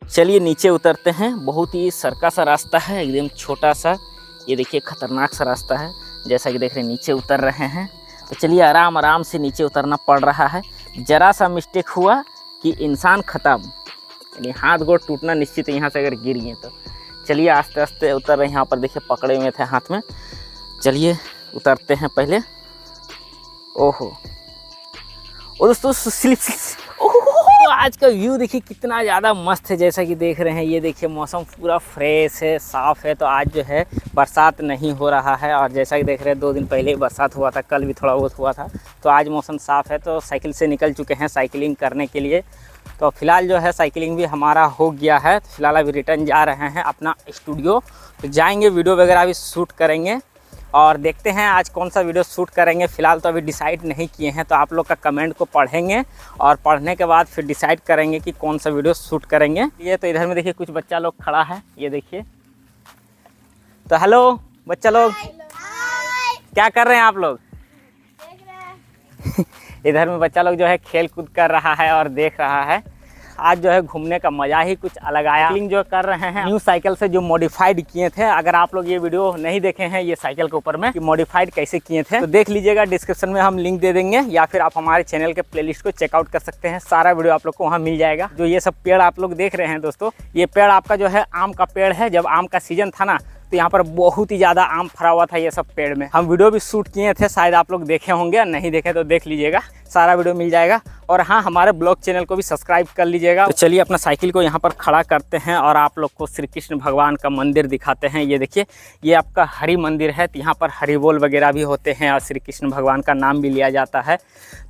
चलिए नीचे उतरते हैं। बहुत ही सरका सा रास्ता है, एकदम छोटा सा। ये देखिए खतरनाक सा रास्ता है। जैसा कि देख रहे हैं नीचे उतर रहे हैं, तो चलिए आराम आराम से नीचे उतरना पड़ रहा है। ज़रा सा मिस्टेक हुआ कि इंसान ख़त्म, यानी हाथ गोड़ टूटना निश्चित है यहाँ से अगर गिर गए तो। चलिए आस्ते आस्ते उतर रहे हैं। यहाँ पर देखिए पकड़े हुए थे हाथ में। चलिए उतरते हैं पहले। ओहो ओ दोस्तों स्लिप। तो आज का व्यू देखिए कितना ज़्यादा मस्त है। जैसा कि देख रहे हैं, ये देखिए मौसम पूरा फ्रेश है, साफ़ है। तो आज जो है बरसात नहीं हो रहा है, और जैसा कि देख रहे हैं 2 दिन पहले ही बरसात हुआ था, कल भी थोड़ा बहुत हुआ था। तो आज मौसम साफ़ है। तो साइकिल से निकल चुके हैं साइकिलिंग करने के लिए। तो फ़िलहाल जो है साइकिलिंग भी हमारा हो गया है। तो फिलहाल अभी रिटर्न जा रहे हैं अपना स्टूडियो। तो जाएंगे, वीडियो वगैरह भी शूट करेंगे और देखते हैं आज कौन सा वीडियो शूट करेंगे। फ़िलहाल तो अभी डिसाइड नहीं किए हैं, तो आप लोग का कमेंट को पढ़ेंगे और पढ़ने के बाद फिर डिसाइड करेंगे कि कौन सा वीडियो शूट करेंगे। ये तो इधर में देखिए कुछ बच्चा लोग खड़ा है, ये देखिए। तो हेलो बच्चा लोग, क्या कर रहे हैं आप लोग? इधर में बच्चा लोग जो है खेल कूद कर रहा है और देख रहा है। आज जो है घूमने का मज़ा ही कुछ अलग आया। साइकिलिंग जो कर रहे हैं न्यू साइकिल से, जो मॉडिफाइड किए थे। अगर आप लोग ये वीडियो नहीं देखे हैं ये साइकिल के ऊपर में कि मॉडिफाइड कैसे किए थे, तो देख लीजिएगा। डिस्क्रिप्शन में हम लिंक दे देंगे, या फिर आप हमारे चैनल के प्लेलिस्ट को चेकआउट कर सकते हैं। सारा वीडियो आप लोग को वहाँ मिल जाएगा। जो ये सब पेड़ आप लोग देख रहे हैं दोस्तों, ये पेड़ आपका जो है आम का पेड़ है। जब आम का सीजन था ना, तो यहाँ पर बहुत ही ज़्यादा आम फरा हुआ था ये सब पेड़ में। हम वीडियो भी शूट किए थे, शायद आप लोग देखे होंगे, नहीं देखे तो देख लीजिएगा, सारा वीडियो मिल जाएगा। और हाँ, हमारे ब्लॉग चैनल को भी सब्सक्राइब कर लीजिएगा। तो चलिए अपना साइकिल को यहाँ पर खड़ा करते हैं और आप लोग को श्री कृष्ण भगवान का मंदिर दिखाते हैं। ये देखिए, ये आपका हरि मंदिर है। तो यहाँ पर हरि बोल वगैरह भी होते हैं और श्री कृष्ण भगवान का नाम भी लिया जाता है।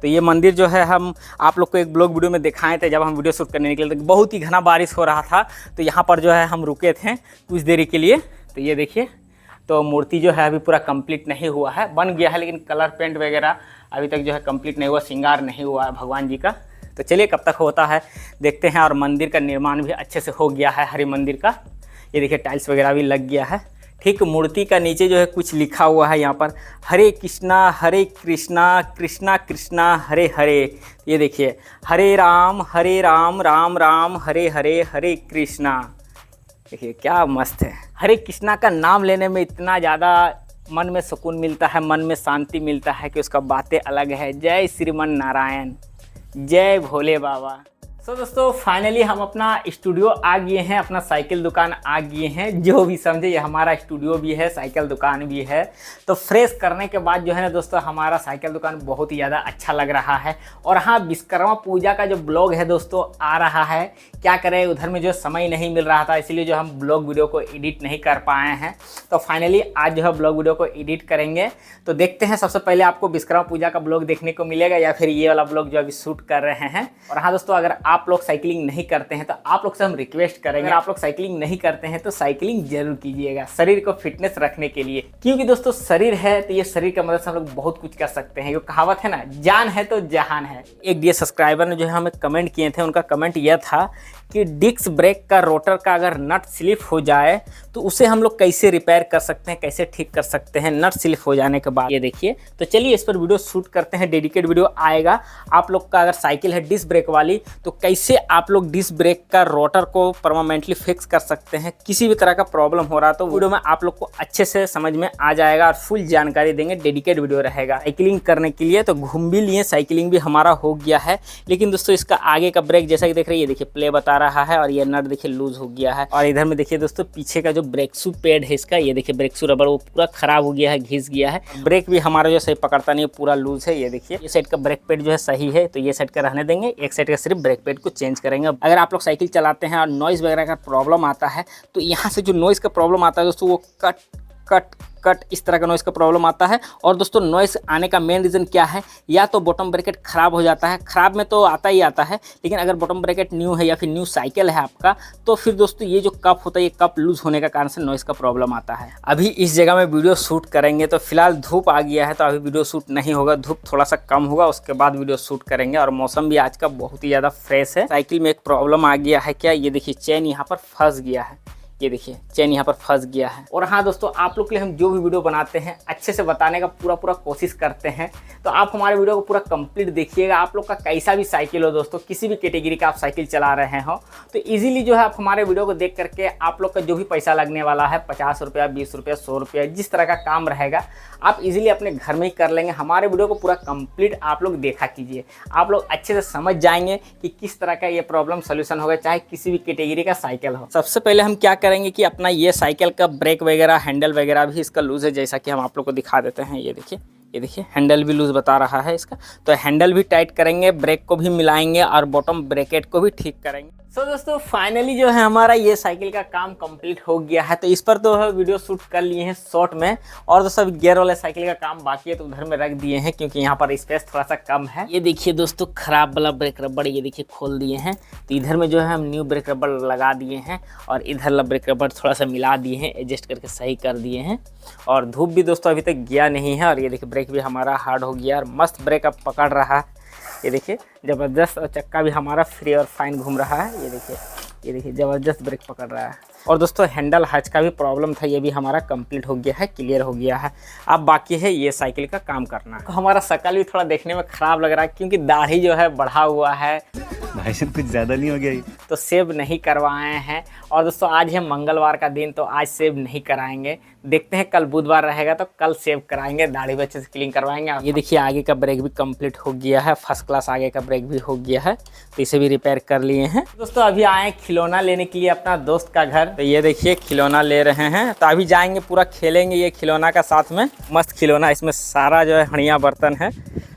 तो ये मंदिर जो है हम आप लोग को एक ब्लॉग वीडियो में दिखाए थे। जब हम वीडियो शूट करने निकले तो बहुत ही घना बारिश हो रहा था, तो यहाँ पर जो है हम रुके थे कुछ देरी के लिए। तो ये देखिए, तो मूर्ति जो है अभी पूरा कंप्लीट नहीं हुआ है, बन गया है, लेकिन कलर पेंट वगैरह अभी तक जो है कंप्लीट नहीं हुआ, श्रृंगार नहीं हुआ है भगवान जी का। तो चलिए कब तक होता है देखते हैं। और मंदिर का निर्माण भी अच्छे से हो गया है हरि मंदिर का। ये देखिए टाइल्स वगैरह भी लग गया है। ठीक मूर्ति का नीचे जो है कुछ लिखा हुआ है यहाँ पर, हरे कृष्णा कृष्णा कृष्णा हरे हरे। ये देखिए, हरे राम राम राम हरे हरे, हरे कृष्णा। देखिए क्या मस्त है। हरे कृष्णा का नाम लेने में इतना ज़्यादा मन में सुकून मिलता है, मन में शांति मिलता है कि उसका बातें अलग है। जय श्रीमन नारायण, जय भोले बाबा। तो दोस्तों फाइनली हम अपना स्टूडियो आ गए हैं, अपना साइकिल दुकान आ गए हैं। जो भी समझे, ये हमारा स्टूडियो भी है, साइकिल दुकान भी है। तो फ्रेश करने के बाद जो है ना दोस्तों, हमारा साइकिल दुकान बहुत ही ज़्यादा अच्छा लग रहा है। और हाँ, विश्वकर्मा पूजा का जो ब्लॉग है दोस्तों आ रहा है। क्या करें, उधर में जो समय नहीं मिल रहा था, इसीलिए जो हम ब्लॉग वीडियो को एडिट नहीं कर पाए हैं। तो फाइनली आज जो है ब्लॉग वीडियो को एडिट करेंगे। तो देखते हैं, सबसे पहले आपको विश्वकर्मा पूजा का ब्लॉग देखने को मिलेगा, या फिर ये वाला ब्लॉग जो अभी शूट कर रहे हैं। और हाँ दोस्तों, अगर आप लोग साइकिलिंग नहीं करते हैं तो आप लोग से हम रिक्वेस्ट करेंगे, अगर आप लोग साइकिलिंग नहीं करते हैं तो साइकिलिंग जरूर कीजिएगा, शरीर को फिटनेस रखने के लिए। क्योंकि दोस्तों शरीर है तो ये शरीर की मदद से हम लोग बहुत कुछ कर सकते हैं। ये कहावत है ना, जान है तो जहान है। एक डियर सब्सक्राइबर ने जो है हमें कमेंट किए थे, उनका कमेंट यह था कि डिस्क ब्रेक का रोटर का अगर नट स्लिप हो जाए तो उसे हम लोग कैसे रिपेयर कर सकते हैं, कैसे ठीक कर सकते हैं नट स्लिप हो जाने के बाद। ये देखिए, तो चलिए इस पर वीडियो शूट करते हैं, डेडिकेट वीडियो आएगा। आप लोग का अगर साइकिल है डिस्क ब्रेक वाली, तो कैसे आप लोग डिस्क ब्रेक का रोटर को परमानेंटली फिक्स कर सकते हैं। किसी भी तरह का प्रॉब्लम हो रहा तो वीडियो में आप लोग को अच्छे से समझ में आ जाएगा और फुल जानकारी देंगे, डेडिकेट वीडियो रहेगा। साइकिलिंग करने के लिए तो घूम भी लिए, साइकिलिंग भी हमारा हो गया है। लेकिन दोस्तों इसका आगे का ब्रेक जैसा कि देख रहे हैं, ये देखिए प्ले बता रहा है और ये नट देखिए लूज हो गया है। और इधर में देखिए दोस्तों पीछे का जो ब्रेक शू पैड है इसका, ये देखिए ब्रेक शू रबर वो पूरा खराब हो गया है, घिस गया है। ब्रेक भी हमारा जो सही पकड़ता नहीं, पूरा लूज है। ये देखिए, ये साइड का ब्रेक पैड जो है सही है, तो ये साइड का रहने देंगे, एक साइड का सिर्फ ब्रेक पैड को चेंज करेंगे। अगर आप लोग साइकिल चलाते हैं और नॉइज़ वगैरह का प्रॉब्लम आता है, तो यहाँ से जो नॉइज़ का प्रॉब्लम आता है दोस्तों, वो कट कट कट इस तरह का नॉइज़ का प्रॉब्लम आता है। और दोस्तों नॉइज़ आने का मेन रीज़न क्या है, या तो बॉटम ब्रैकेट ख़राब हो जाता है, ख़राब में तो आता ही आता है, लेकिन अगर बॉटम ब्रैकेट न्यू है या फिर न्यू साइकिल है आपका, तो फिर दोस्तों ये जो कप होता है, ये कप लूज़ होने का कारण से नॉइज़ का प्रॉब्लम आता है। अभी इस जगह में वीडियो शूट करेंगे, तो फिलहाल धूप आ गया है, तो अभी वीडियो शूट नहीं होगा, धूप थोड़ा सा कम होगा, उसके बाद वीडियो शूट करेंगे। और मौसम भी आज का बहुत ही ज़्यादा फ्रेश है। साइकिल में एक प्रॉब्लम आ गया है क्या, ये देखिए चेन यहाँ पर फंस गया है, ये देखिए चेन यहाँ पर फंस गया है। और हाँ दोस्तों, आप लोग के लिए हम जो भी वीडियो बनाते हैं अच्छे से बताने का पूरा कोशिश करते हैं, तो आप हमारे वीडियो को पूरा कंप्लीट देखिएगा। आप लोग का कैसा भी साइकिल हो दोस्तों, किसी भी कैटेगरी का आप साइकिल चला रहे हो, तो इजीली जो है आप हमारे वीडियो को देख करके आप लोग का जो भी पैसा लगने वाला है 50 रुपया, 20 रुपया, 100 रुपया, जिस तरह का काम रहेगा आप इजीली अपने घर में ही कर लेंगे। हमारे वीडियो को पूरा कंप्लीट आप लोग देखा कीजिए, आप लोग अच्छे से समझ जाएंगे कि किस तरह का ये प्रॉब्लम सोल्यूशन होगा, चाहे किसी भी कैटेगरी का साइकिल हो। सबसे पहले हम क्या करेंगे कि अपना ये साइकिल का ब्रेक वगैरह, हैंडल वगैरह भी इसका लूज है, जैसा कि हम आप लोग को दिखा देते हैं। ये देखिए हैंडल भी लूज बता रहा है इसका, तो हैंडल भी टाइट करेंगे, ब्रेक को भी मिलाएंगे और बॉटम ब्रेकेट को भी ठीक करेंगे। सो दोस्तों फाइनली जो है हमारा ये साइकिल का काम कंप्लीट हो गया है। तो इस पर तो है वीडियो शूट कर लिए हैं शॉर्ट में, और दोस्तों गियर वाले साइकिल का काम बाकी है तो उधर में रख दिए हैं क्योंकि यहाँ पर स्पेस थोड़ा सा कम है। ये देखिए दोस्तों खराब वाला ब्रेक रबड़ ये देखिए खोल दिए हैं, तो इधर में जो है हम न्यू ब्रेक रबड़ लगा दिए हैं और इधर वाला ब्रेक रबड़ थोड़ा सा मिला दिए हैं, एडजस्ट करके सही कर दिए हैं। और धूप भी दोस्तों अभी तक गया नहीं है, और ये देखिए ब्रेक भी हमारा हार्ड हो गया और मस्त ब्रेक अब पकड़ रहा है। ये देखिए ज़बरदस्त, और चक्का भी हमारा फ्री और फाइन घूम रहा है। ये देखिए ज़बरदस्त ब्रेक पकड़ रहा है। और दोस्तों हैंडल हच का भी प्रॉब्लम था, ये भी हमारा कंप्लीट हो गया है, क्लियर हो गया है। अब बाकी है ये साइकिल का काम करना। तो हमारा शक्ल भी थोड़ा देखने में ख़राब लग रहा है क्योंकि दाढ़ी जो है बढ़ा हुआ है। भाई कुछ ज़्यादा नहीं हो गया, तो सेव नहीं करवाए हैं। और दोस्तों आज है मंगलवार का दिन, तो आज सेव नहीं कराएंगे, देखते हैं कल बुधवार रहेगा तो कल सेव कराएंगे, दाढ़ी भी अच्छे से क्लीन करवाएंगे। ये देखिए आगे का ब्रेक भी कंप्लीट हो गया है, फर्स्ट क्लास आगे का ब्रेक भी हो गया है, तो इसे भी रिपेयर कर लिए हैं। दोस्तों अभी आए खिलौना लेने के लिए अपना दोस्त का घर, तो ये देखिए खिलौना ले रहे हैं, तो अभी जाएंगे पूरा खेलेंगे ये खिलौना का साथ में। मस्त खिलौना, इसमें सारा जो है हड़िया बर्तन है,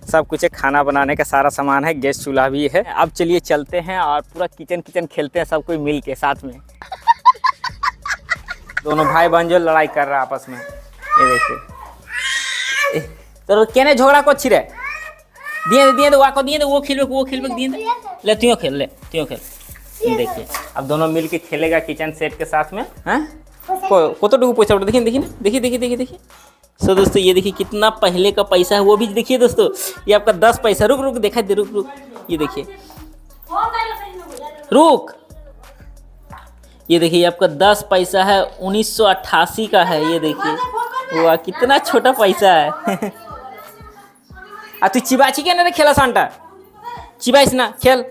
सब कुछ है, खाना बनाने का सारा सामान है, गैस चूल्हा भी है। अब चलिए चलते हैं और पूरा किचन खेलते हैं सब कोई मिल के साथ में। दोनों भाई बहन जो लड़ाई कर रहा है आपस में, ये देखिए। तो केने झगड़ा को छिरे दिए दो वाको दिए दो, वो खेल दिए ले, त्यों खेल देखिए अब दोनों मिल के खेलेगा किचन सेट के साथ में। हैं को तो पैसा उठा, देखिए। सो दोस्तों ये देखिए कितना पहले का पैसा है, वो भी देखिए दोस्तों, ये आपका 10 पैसा। रुक देखा दे, रुक ये देखिए, रुक ये देखिए आपका 10 पैसा है, 1988 का है। ये देखिए वाह कितना छोटा पैसा है। तू चिबाची क्या ना खेला सांटा, चिबाइस ना खेल।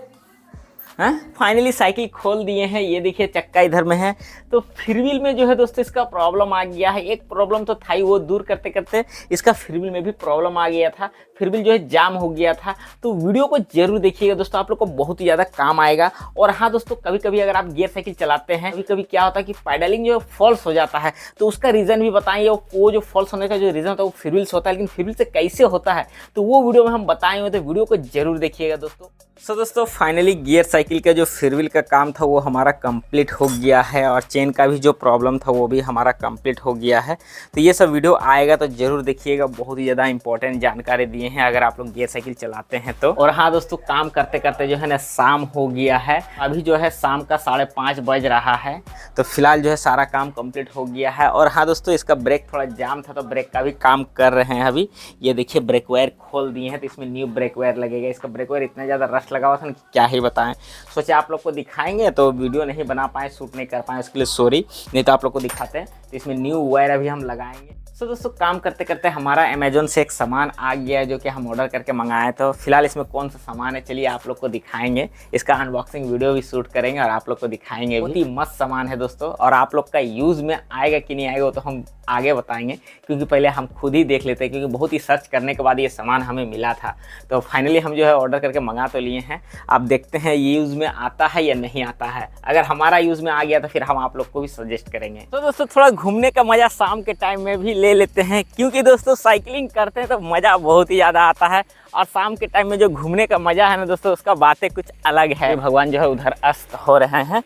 हाँ फाइनली साइकिल खोल दिए हैं, ये देखिए चक्का इधर में है। तो फ्रीव्हील में जो है दोस्तों इसका प्रॉब्लम आ गया है। एक प्रॉब्लम तो था ही, वो दूर करते करते इसका फ्रीव्हील में भी प्रॉब्लम आ गया था, फ्रीव्हील जो है जाम हो गया था। तो वीडियो को जरूर देखिएगा दोस्तों, आप लोग को बहुत ही ज़्यादा काम आएगा। और हाँ दोस्तों कभी कभी अगर आप गियर साइकिल चलाते हैं, कभी कभी क्या होता है कि पैडलिंग जो है फॉल्स हो जाता है, तो उसका रीज़न भी बताएंगे। वो जो फॉल्स होने का जो रीज़न होता है वो फ्रीव्हील से होता है, लेकिन फ्रीव्हील से कैसे होता है तो वो वीडियो में हम बताएंगे, तो वीडियो को जरूर देखिएगा दोस्तों। सो दोस्तों फाइनली गियर साइकिल का जो फ्रीव्हील का काम था वो हमारा कंप्लीट हो गया है, और चेन का भी जो प्रॉब्लम था वो भी हमारा कंप्लीट हो गया है। तो ये सब वीडियो आएगा तो जरूर देखिएगा, बहुत ही ज़्यादा इंपॉर्टेंट जानकारी दिए हैं अगर आप लोग गियर साइकिल चलाते हैं तो। और हाँ दोस्तों काम करते करते जो है ना शाम हो गया है, अभी जो है शाम का 5:30 बज रहा है। तो फिलहाल जो है सारा काम कंप्लीट हो गया है। और हाँ दोस्तों इसका ब्रेक थोड़ा जाम था, तो ब्रेक का भी काम कर रहे हैं अभी। ये देखिए ब्रेक वायर खोल दिए हैं, तो इसमें न्यू ब्रेक वायर लगेगा। इसका ब्रेक वायर इतना ज़्यादा रश लगा हुआ था कि क्या ही बताएं। सोचे आप लोग को दिखाएंगे तो वीडियो नहीं बना पाए, शूट नहीं कर पाए, उसके लिए सॉरी, नहीं तो आप लोग को दिखाते हैं। तो इसमें न्यू वायर अभी हम लगाएंगे। सो दोस्तों काम करते करते हमारा अमेजोन से एक सामान आ गया है जो कि हम ऑर्डर करके मंगाए। तो फिलहाल इसमें कौन सा सामान है चलिए आप लोग को दिखाएंगे, इसका अनबॉक्सिंग वीडियो भी शूट करेंगे और आप लोग को दिखाएंगे। बहुत ही मस्त सामान है दोस्तों, और आप लोग का यूज़ में आएगा कि नहीं आएगा वो तो हम आगे बताएंगे, क्योंकि पहले हम खुद ही देख लेते हैं, क्योंकि बहुत ही सर्च करने के बाद ये सामान हमें मिला था। तो फाइनली हम जो है ऑर्डर करके मंगा तो लिए हैं, अब देखते हैं ये यूज़ में आता है या नहीं आता है। अगर हमारा यूज़ में आ गया तो फिर हम आप लोग को भी सजेस्ट करेंगे। तो दोस्तों थोड़ा घूमने का मज़ा शाम के टाइम में भी ले लेते हैं, क्योंकि दोस्तों साइकिलिंग करते हैं तो मज़ा बहुत ही ज़्यादा आता है, और शाम के टाइम में जो घूमने का मज़ा है ना दोस्तों उसका बातें कुछ अलग है। भगवान जो है उधर अस्त हो रहे हैं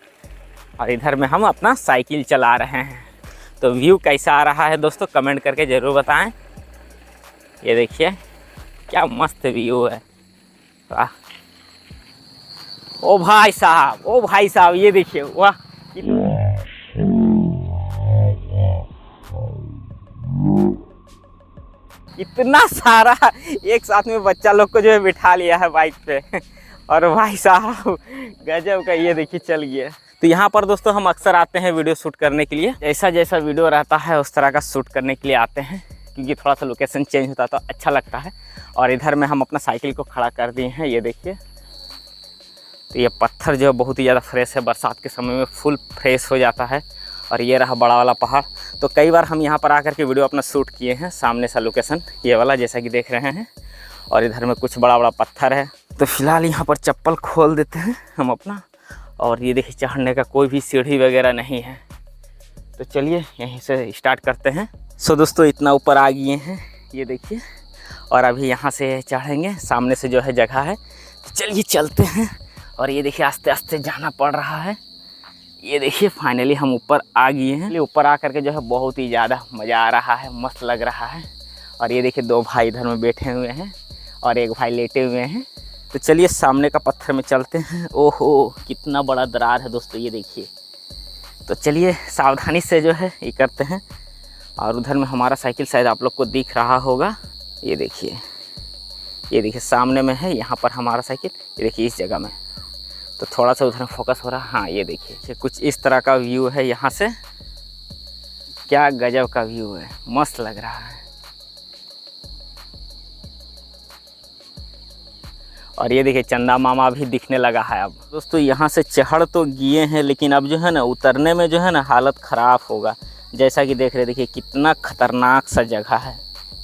और इधर में हम अपना साइकिल चला रहे हैं। तो व्यू कैसा आ रहा है दोस्तों कमेंट करके ज़रूर बताएं। ये देखिए क्या मस्त व्यू है, वाह। ओ भाई साहब ये देखिए, वाह इतना सारा एक साथ में बच्चा लोग को जो है बिठा लिया है बाइक पे। और भाई साहब गजब का ये देखिए चल गया। तो यहाँ पर दोस्तों हम अक्सर आते हैं वीडियो शूट करने के लिए। जैसा जैसा वीडियो रहता है उस तरह का शूट करने के लिए आते हैं, क्योंकि थोड़ा सा लोकेशन चेंज होता है तो अच्छा लगता है। और इधर में हम अपना साइकिल को खड़ा कर दिए हैं, ये देखिए। तो ये पत्थर जो है बहुत ही ज़्यादा फ्रेश है, बरसात के समय में फुल फ्रेश हो जाता है। और ये रहा बड़ा वाला पहाड़। तो कई बार हम यहाँ पर आकर के वीडियो अपना शूट किए हैं, सामने सा लोकेशन ये वाला जैसा कि देख रहे हैं। और इधर में कुछ बड़ा बड़ा पत्थर है। तो फिलहाल यहाँ पर चप्पल खोल देते हैं हम अपना। और ये देखिए चढ़ने का कोई भी सीढ़ी वगैरह नहीं है। तो चलिए यहीं से स्टार्ट करते हैं। सो दोस्तों इतना ऊपर आ गए हैं, ये देखिए। और अभी यहाँ से चढ़ेंगे, सामने से जो है जगह है। तो चलिए चलते हैं। और ये देखिए आस्ते आस्ते जाना पड़ रहा है। ये देखिए फाइनली हम ऊपर आ गए हैं। ऊपर आ करके जो है बहुत ही ज़्यादा मज़ा आ रहा है, मस्त लग रहा है। और ये देखिए 2 भाई इधर में बैठे हुए हैं और 1 भाई लेटे हुए हैं। तो चलिए सामने का पत्थर में चलते हैं। ओहो कितना बड़ा दरार है दोस्तों, ये देखिए। तो चलिए सावधानी से जो है ये करते हैं। और उधर में हमारा साइकिल शायद आप लोग को दिख रहा होगा, ये देखिए। ये देखिए सामने में है, यहाँ पर हमारा साइकिल, ये देखिए इस जगह में। तो थोड़ा सा उधर फोकस हो रहा है। हाँ ये देखिए कुछ इस तरह का व्यू है यहाँ से। क्या गजब का व्यू है, मस्त लग रहा है। और ये देखिए चंदा मामा भी दिखने लगा है अब। दोस्तों यहाँ से चढ़ तो गए हैं, लेकिन अब जो है ना उतरने में जो है ना हालत ख़राब होगा। जैसा कि देख रहे देखिए कितना खतरनाक सा जगह है।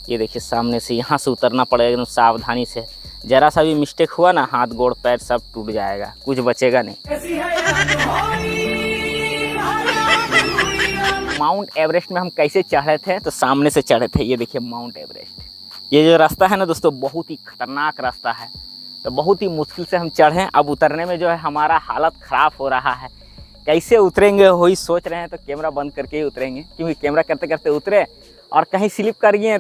ये देखिए सामने से यहाँ से उतरना पड़ेगा एकदम सावधानी से। ज़रा सा भी मिस्टेक हुआ ना हाथ गोड़ पैर सब टूट जाएगा, कुछ बचेगा नहीं। माउंट एवरेस्ट में हम कैसे चढ़े थे, तो सामने से चढ़े थे। ये देखिए माउंट एवरेस्ट। ये जो रास्ता है ना दोस्तों बहुत ही खतरनाक रास्ता है। तो बहुत ही मुश्किल से हम चढ़े। अब उतरने में जो है हमारा हालत ख़राब हो रहा है। कैसे उतरेंगे वही सोच रहे हैं। तो कैमरा बंद करके ही उतरेंगे, क्योंकि कैमरा करते करते उतरे और कहीं स्लिप कर गए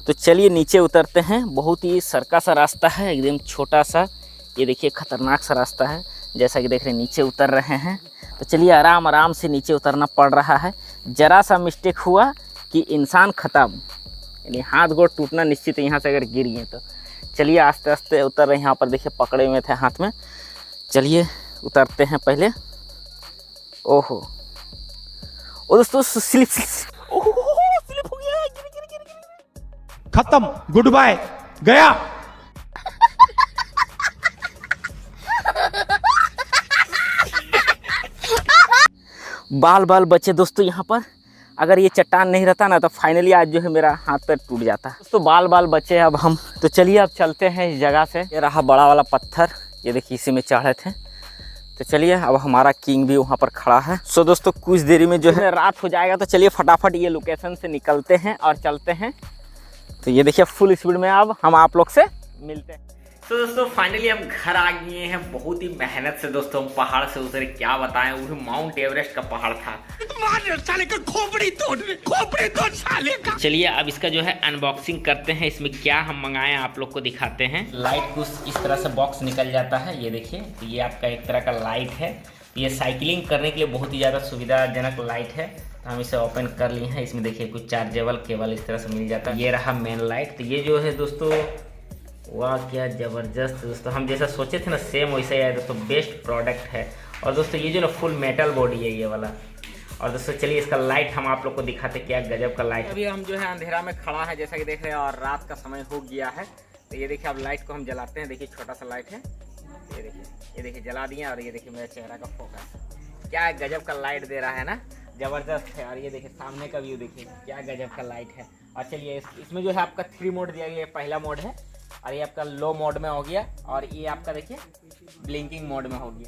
तो चलिए नीचे उतरते हैं। बहुत ही सरका सा रास्ता है, एकदम छोटा सा। ये देखिए खतरनाक सा रास्ता है। जैसा कि देख रहे हैं नीचे उतर रहे हैं। तो चलिए आराम आराम से नीचे उतरना पड़ रहा है। ज़रा सा मिस्टेक हुआ कि इंसान ख़त्म, यानी हाथ गोड़ टूटना निश्चित है यहाँ से अगर गिर गए तो। चलिए आस्ते आस्ते उतर रहे हैं। यहाँ पर देखिए पकड़े हुए थे हाथ में। चलिए उतरते हैं पहले। ओहो ओ दोस्तों स्लिप हो गया, खत्म, गुड बाय, गया। बाल बाल बचे दोस्तों यहाँ पर। अगर ये चट्टान नहीं रहता ना तो फाइनली आज जो है मेरा हाथ पैर टूट जाता। दोस्तों बाल बाल बचे अब हम। तो चलिए अब चलते हैं इस जगह से। ये रहा बड़ा वाला पत्थर, ये देखिए इसी में चढ़े थे। तो चलिए अब हमारा किंग भी वहाँ पर खड़ा है। सो दोस्तों कुछ देरी में जो है रात हो जाएगा। तो चलिए फटाफट ये लोकेशन से निकलते हैं और चलते हैं। तो ये देखिए फुल स्पीड में अब हम आप लोग से मिलते हैं। तो दोस्तों फाइनली हम घर आ गए हैं। बहुत ही मेहनत से दोस्तों हम पहाड़ से उतरे, क्या बताएं, वो भी माउंट एवरेस्ट का पहाड़ था। साले का खोपड़ी तोड़ साले का। चलिए अब इसका जो है अनबॉक्सिंग करते हैं। इसमें क्या हम मंगाए आप लोग को दिखाते हैं। लाइट कुछ इस तरह से बॉक्स निकल जाता है, ये देखिए। तो ये आपका एक तरह का लाइट है। ये साइकिलिंग करने के लिए बहुत ही ज़्यादा सुविधाजनक लाइट है। तो हम इसे ओपन कर लिए हैं। इसमें देखिए कुछ चार्जेबल केबल इस तरह से मिल जाता है। ये रहा मेन लाइट। तो ये जो है दोस्तों, वाह क्या ज़बरदस्त दोस्तों, हम जैसा सोचे थे ना सेम वैसा ही है दोस्तों। बेस्ट प्रोडक्ट है। और दोस्तों ये जो ना फुल मेटल बॉडी है ये वाला। और दोस्तों चलिए इसका लाइट हम आप लोग को दिखाते, क्या गजब का लाइट। अभी हम जो है अंधेरा में खड़ा है जैसा कि देख रहे हैं, और रात का समय हो गया है। तो ये देखिए अब लाइट को हम जलाते हैं। देखिए छोटा सा लाइट है, ये देखिए जला दिए। और ये देखिए मेरा चेहरा का फोकस, क्या गजब का लाइट दे रहा है ना, ज़बरदस्त है। और ये देखिए सामने का व्यू देखिए, क्या गजब का लाइट है। और चलिए इसमें जो है आपका 3 मोड दिया गया है। पहला मोड है और ये आपका लो मोड में हो गया। और ये आपका देखिए ब्लिंकिंग मोड में हो गया।